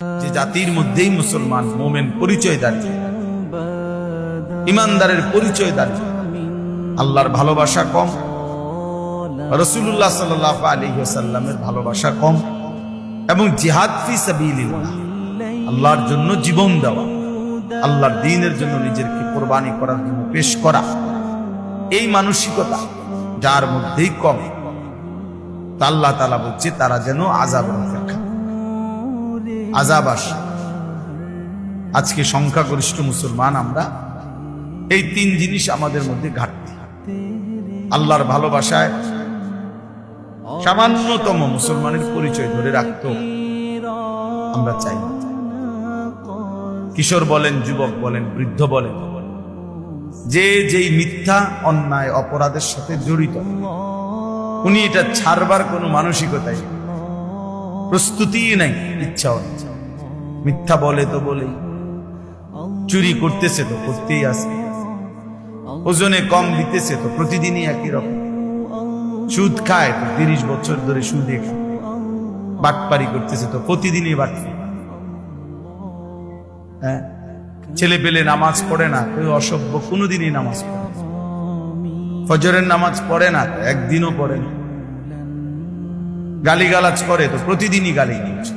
যে জাতির মধ্যেই মুসলমান মোমেন পরিচয় দাঁড়িয়ে, ইমানদারের পরিচয় দাঁড়িয়ে, আল্লাহর ভালোবাসা কম, রাসূলুল্লাহ সাল্লাল্লাহু আলাইহি ওয়াসাল্লামের ভালোবাসা কম, এবং জিহাদ ফি সাবিলিল্লাহ, আল্লাহর জন্য জীবন দেওয়া, আল্লাহর দ্বীনের জন্য নিজেকে কোরবানি করার জন্য পেশ করা, এই মানসিকতা যার মধ্যেই কম, তা আল্লাহ তাআলা বলছে তারা যেন আযাবের অপেক্ষা, আযাব আসে। আজকে সংখ্যাগরিষ্ঠ মুসলমান আমরা, এই তিন জিনিস আমাদের মধ্যে ঘাটতি। আল্লাহর ভালোবাসায় সামান্যতম মুসলমানের পরিচয় ধরে রাখতে আমরা চাই। কিশোর বলেন, যুবক বলেন, বৃদ্ধ বলেন, যে যেই মিথ্যা অন্যায় অপরাধের সাথে জড়িত, উনি এটা ছাড়বার কোনো মানসিকতাই, প্রস্তুতি নাই, ইচ্ছাও নেই। মিথ্যা বলে তো বলেই, চুরি করতেছে তো করতেই আছে, ওজনে কম দিতেছে তো প্রতিদিনই একই রকম, সুদ খায় তো 30 বছর ধরে সুদে খায়, বাটপারি করতেছে তো প্রতিদিনই বাটপারি। হ্যাঁ, ছেলে পেলে নামাজ পড়ে না, কেউ অসভ্য, কোনোদিনই নামাজ পড়ে না, ফজরের নামাজ পড়ে না, একদিনও পড়ে না, গালিগালাজ করে তো প্রতিদিনই গালি দিচ্ছে।